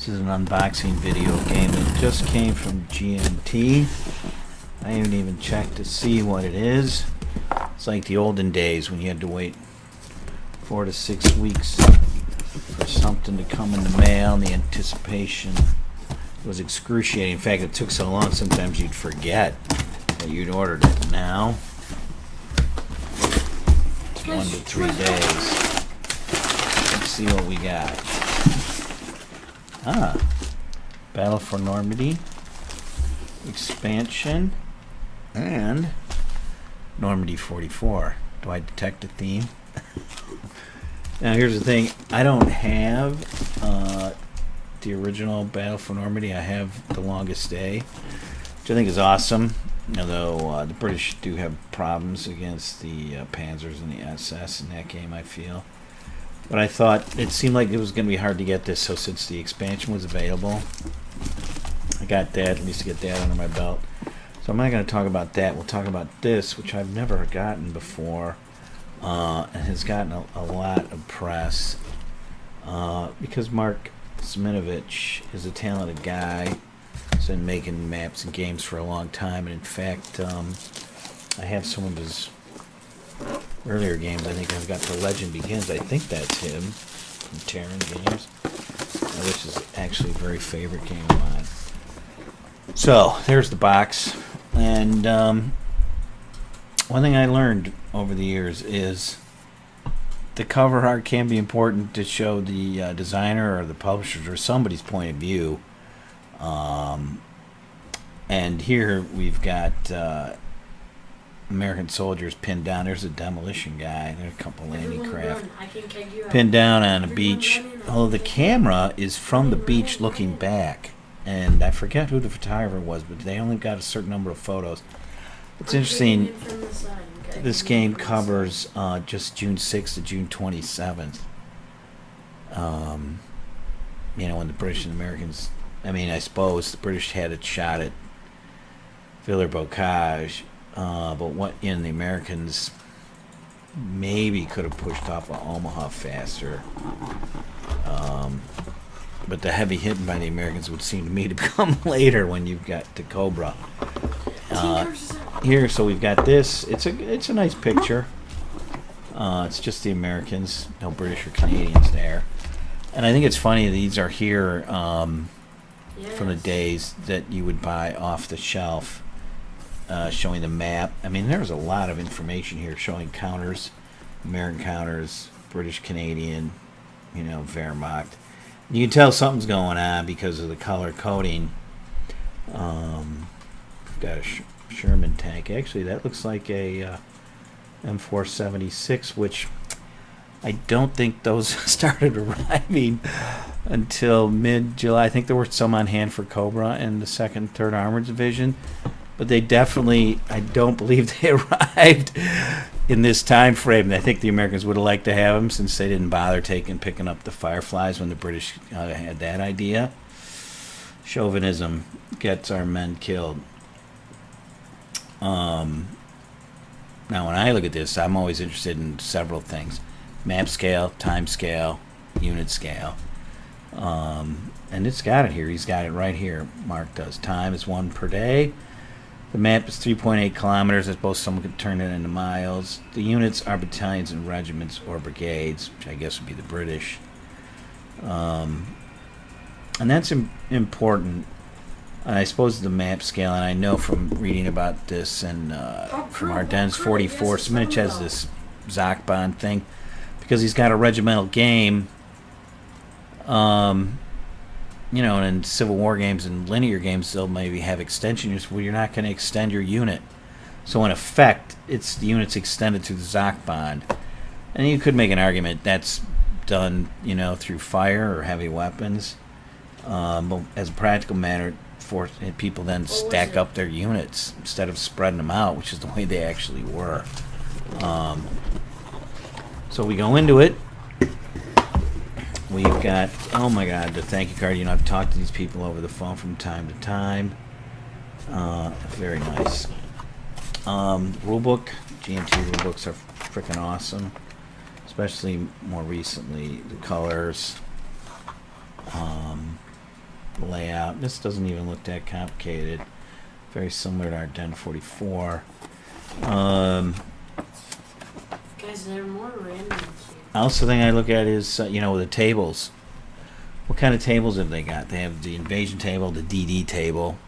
This is an unboxing video game that just came from GMT. I haven't even checked to see what it is. It's like the olden days when you had to wait 4 to 6 weeks for something to come in the mail, and the anticipation was excruciating. In fact, it took so long sometimes you'd forget that you'd ordered it. Now it's 1 to 3 days. Let's see what we got. Battle for Normandy expansion and Normandy 44. Do I detect a theme? Now here's the thing, I don't have the original Battle for Normandy. I have The Longest Day, which I think is awesome, although the British do have problems against the Panzers and the SS in that game, I feel. But I thought it seemed like it was going to be hard to get this, so since the expansion was available, I got that, at least to get that under my belt. So I'm not going to talk about that. We'll talk about this, which I've never gotten before, and has gotten a lot of press, because Mark Simonitch is a talented guy. He's been making maps and games for a long time, and in fact, I have some of his earlier games. I think I've got The Legend Begins. I think that's him from Terran Games, which is actually a very favorite game of mine. So there's the box, and one thing I learned over the years is the cover art can be important to show the designer or the publisher or somebody's point of view. And here we've got American soldiers pinned down. There's a demolition guy. There's a couple landing craft pinned down on a beach. Although the camera is from the beach looking back. And I forget who the photographer was, but they only got a certain number of photos. It's interesting. This game covers just June 6th to June 27th. When the British and Americans, I suppose the British had a shot at Villers-Bocage. But what the Americans maybe could have pushed off of Omaha faster. But the heavy hitting by the Americans would seem to me to come later when you've got the Cobra. Here, so we've got this. It's a nice picture. It's just the Americans, no British or Canadians there. And I think it's funny these are here from the days that you would buy off the shelf. Showing the map. There's a lot of information here showing counters, American counters, British, Canadian, Wehrmacht. You can tell something's going on because of the color coding. We've got a Sherman tank. Actually, that looks like a M476, which I don't think those started arriving until mid-July. I think there were some on hand for Cobra in the 2nd, 3rd Armored Division. But they definitely, I don't believe they arrived in this time frame. I think the Americans would have liked to have them since they didn't bother picking up the Fireflies when the British had that idea. Chauvinism gets our men killed. Now, when I look at this, I'm always interested in several things. Map scale, time scale, unit scale. And it's got it here. He's got it right here. Mark does. Time is 1 per day. The map is 3.8 kilometers. I suppose someone could turn it into miles. The units are battalions and regiments or brigades, which I guess would be the British. And that's important. And I suppose the map scale, and I know from reading about this and from Ardennes 44, Simonitch has this Zachbond thing because he's got a regimental game. And in Civil War games and linear games, they'll maybe have extension units where you're not going to extend your unit. So in effect, it's the unit's extended through the Zachbond. And you could make an argument that's done, through fire or heavy weapons. But as a practical matter, people then stack up their units instead of spreading them out, which is the way they actually were. So we go into it. We've got, oh my God, the thank you card. I've talked to these people over the phone from time to time. Very nice. Rulebook. GMT rulebooks are freaking awesome. Especially more recently, the colors. layout. This doesn't even look that complicated. Very similar to our Den 44. Guys, there are more randoms here. Also, thing I look at is the tables. What kind of tables have they got? They have the invasion table, the DD table,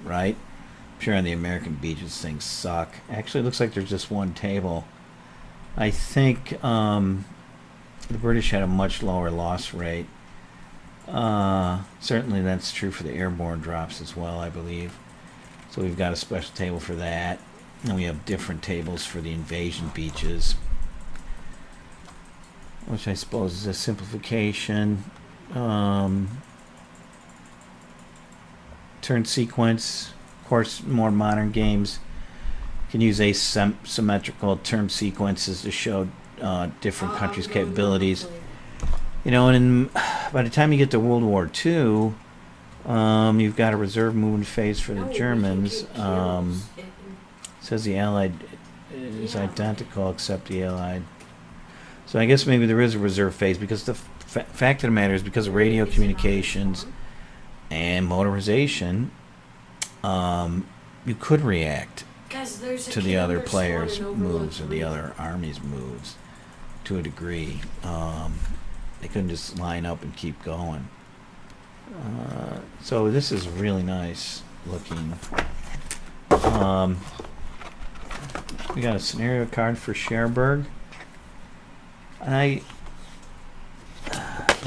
right? I'm sure on the American beaches things suck. Actually, it looks like there's just one table. I think the British had a much lower loss rate. Certainly that's true for the airborne drops as well, I believe. So we've got a special table for that. And we have different tables for the invasion beaches, which I suppose is a simplification. Turn sequence. Of course, more modern games can use asymmetrical turn sequences to show different countries' capabilities. And by the time you get to World War II, you've got a reserve movement phase for the Germans. It says the Allied is identical except the Allied. So I guess maybe there is a reserve phase because the fact of the matter is because of radio communications and motorization, you could react to the other players' moves or the other army's moves to a degree. They couldn't just line up and keep going. So this is really nice looking. We got a scenario card for Cherbourg. A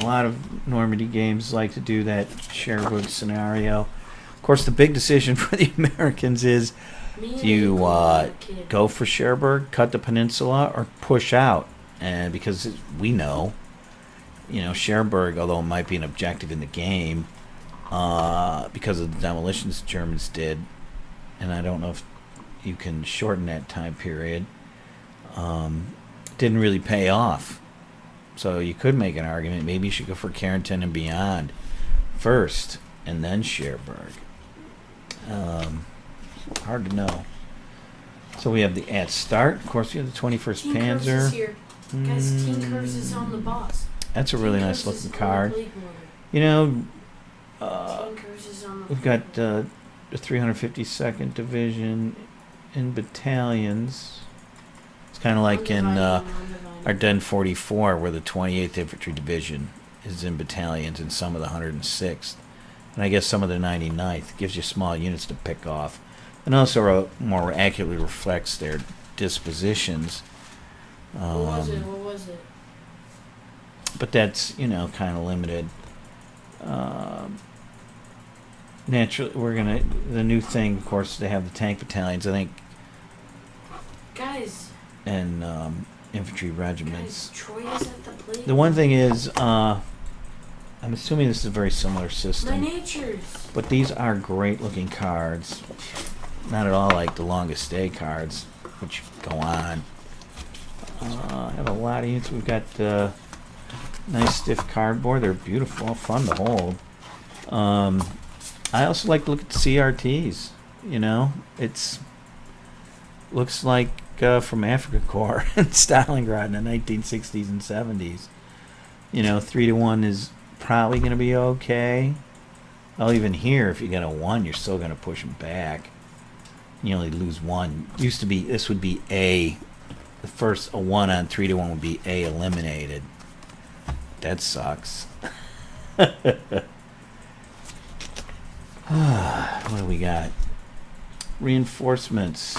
lot of Normandy games like to do that Cherbourg scenario. Of course, the big decision for the Americans is: do you go for Cherbourg, cut the peninsula, or push out? And because we know, Cherbourg, although it might be an objective in the game, because of the demolitions the Germans did, and I don't know if you can shorten that time period, didn't really pay off. So you could make an argument maybe you should go for Carrington and beyond first, and then Cherbourg. Hard to know. So we have the at start. Of course, we have the 21st Team Panzer. Curves is here. Guys, Team Curves is on the boss. That's a really nice looking card. Team Curves is on the We've got the 352nd Division in battalions. It's kind of like in our Den 44, where the 28th Infantry Division is in battalions, and some of the 106th, and I guess some of the 99th. It gives you small units to pick off, and also more accurately reflects their dispositions. What was it? But that's kind of limited. Naturally, the new thing, of course, they have the tank battalions, I think, guys, and infantry regiments. Guys, Troy is at the plate. The one thing is, I'm assuming this is a very similar system. Miniatures. But these are great looking cards. Not at all like the longest stay cards, which go on. I have a lot of units. We've got nice stiff cardboard. They're beautiful, fun to hold. I also like to look at the CRTs. It's looks like from Africa Corps and Stalingrad in the 1960s and 70s. 3-to-1 is probably going to be okay. Well, even here, if you get a 1, you're still going to push them back. You only lose 1. This would be A. The first, a 1 on 3-to-1 would be A eliminated. That sucks. What do we got? Reinforcements.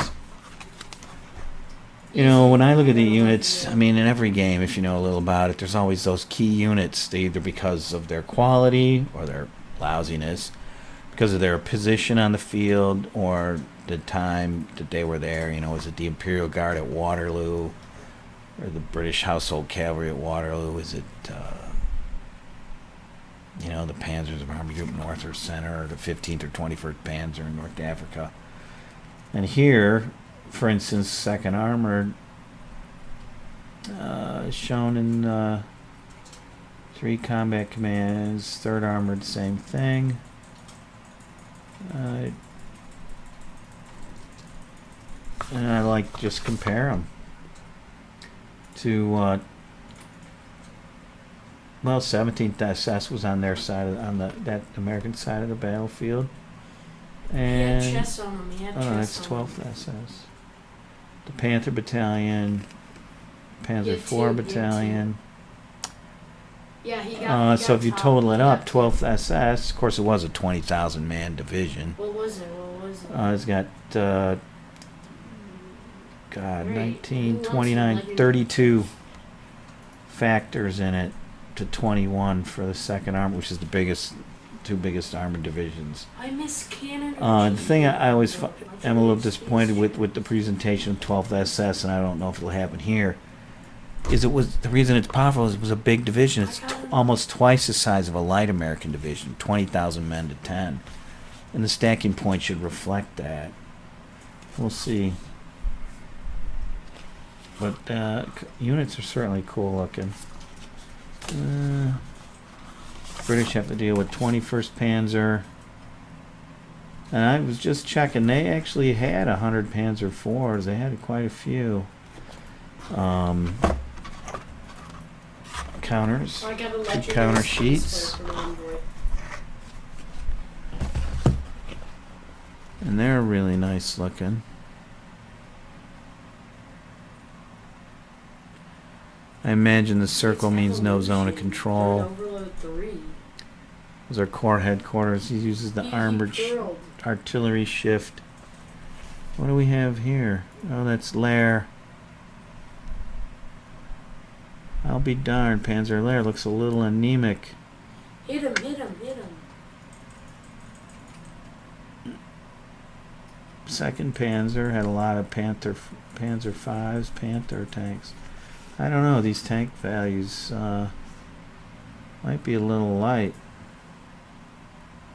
When I look at the units, in every game, if you know a little about it, there's always those key units, either because of their quality or their lousiness, because of their position on the field or the time that they were there. Is it the Imperial Guard at Waterloo or the British Household Cavalry at Waterloo? Is it, the Panzers of Army Group North or Center, or the 15th or 21st Panzer in North Africa? And here, for instance, 2nd Armored shown in 3 combat commands. 3rd Armored, same thing. And I like just compare them to Well, 17th SS was on their side, on that American side of the battlefield. And he had chests on him. He had oh, that's chests on 12th him. SS. The Panther Battalion, Panzer Yeah, IV two, yeah, Battalion. Yeah, he got. So if you top. total it He up, got 12th SS, of course it was a 20,000 man division. What was it? What was it? It's got, God, Right. 19, Who else 29, would like 32 factors in it to 21 for the 2nd Armored, which is the two biggest armored divisions. I miss Canada. The thing I always am a little disappointed with the presentation of 12th SS, and I don't know if it'll happen here, is the reason it's powerful is it was a big division. It's almost twice the size of a light American division, 20,000 men to 10. And the stacking point should reflect that. We'll see. But units are certainly cool looking. British have to deal with 21st Panzer. And I was just checking, they actually had 100 Panzer IVs. They had quite a few. Counters. I got Two counter sheets. And they're really nice looking. I imagine the circle means no zone of control. Overload 3. Those are corps headquarters. He uses the armored artillery shift. What do we have here? Oh, that's Lair. I'll be darned. Panzer Lair looks a little anemic. Hit him, hit him, hit him. 2nd Panzer had a lot of Panzer Vs, Panther tanks. I don't know. These tank values might be a little light.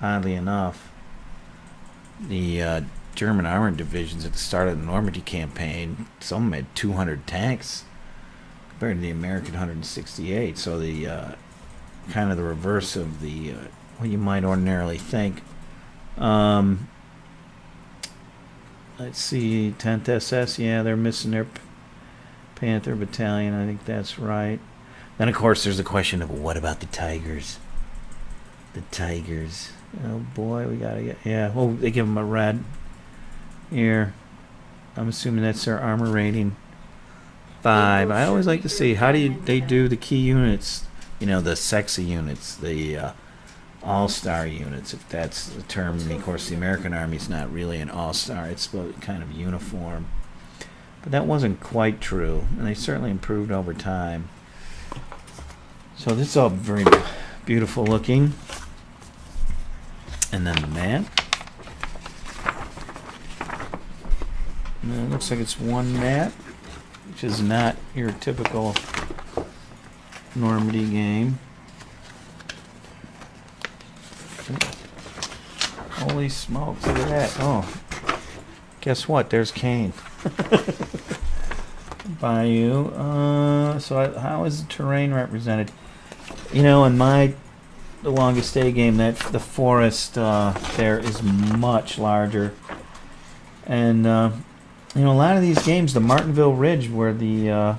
Oddly enough, the German armored divisions at the start of the Normandy campaign, some of them had 200 tanks compared to the American 168. So the kind of the reverse of the what you might ordinarily think. Let's see, 10th SS. Yeah, they're missing their Panther Battalion. I think that's right. Then of course there's the question of what about the Tigers? The Tigers. Oh boy, we gotta get. Yeah, well, they give them a red here. I'm assuming that's their armor rating 5. I always like to see how they do the key units. You know, the sexy units, the all-star units, if that's the term. I mean, of course, the American Army's not really an all-star. It's kind of uniform. But that wasn't quite true, and they certainly improved over time. So this is all very beautiful looking. And then the map. And it looks like it's one map, which is not your typical Normandy game. Holy smokes, look at that. Oh, guess what? There's Kane. Bayou. So how is the terrain represented? You know, in the longest day game, that the forest there is much larger, and you know, a lot of these games, the Martinville Ridge, where the I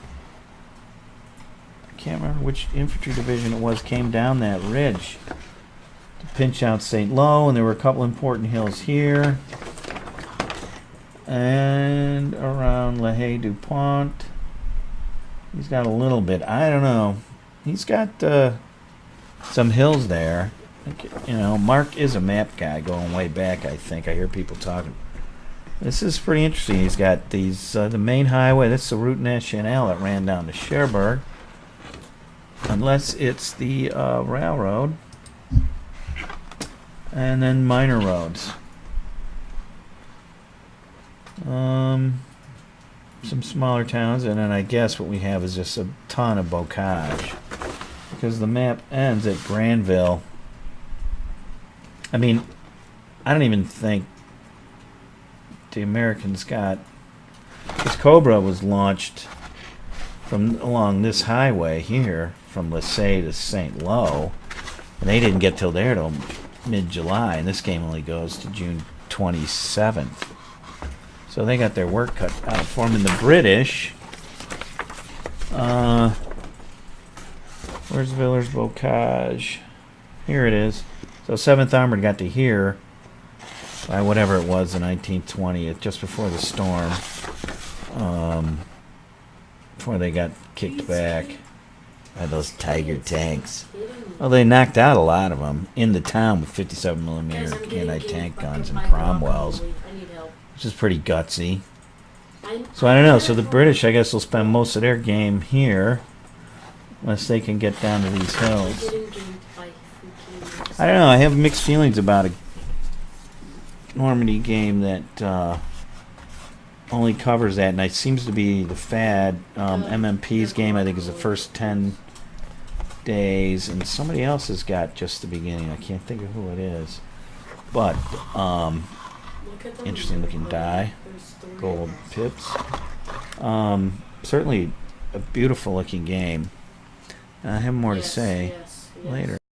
can't remember which infantry division it was, came down that ridge to pinch out St. Lo, and there were a couple important hills here and around La Haye du Pont. He's got a little bit. I don't know. He's got some hills there. You know, Mark is a map guy going way back, I think. I hear people talking. This is pretty interesting. He's got these, the main highway. That's the Route Nationale that ran down to Cherbourg. Unless it's the railroad. And then minor roads. Some smaller towns, and then I guess what we have is just a ton of bocage, because the map ends at Granville. I mean, I don't even think the Americans got, because Cobra was launched from along this highway here from Lassay to St. Lo, and they didn't get till there till mid-July, and this game only goes to June 27th. So they got their work cut out for them. And the British, Where's Villar's Bocage? Here it is. So 7th Armored got to here by whatever it was, the 1920th, just before the storm. Before they got kicked back by those Tiger tanks. Well, they knocked out a lot of them in the town with 57 millimeter anti-tank guns and Cromwells, I need help. which is pretty gutsy. So I don't know. So the British, I guess, will spend most of their game here, unless they can get down to these hills. I don't know. I have mixed feelings about a Normandy game that only covers that, and it seems to be the fad. MMP's game, I think, is the first 10 days, and somebody else has got just the beginning. I can't think of who it is, but interesting looking die, gold pips. Certainly a beautiful looking game. I have more to say later.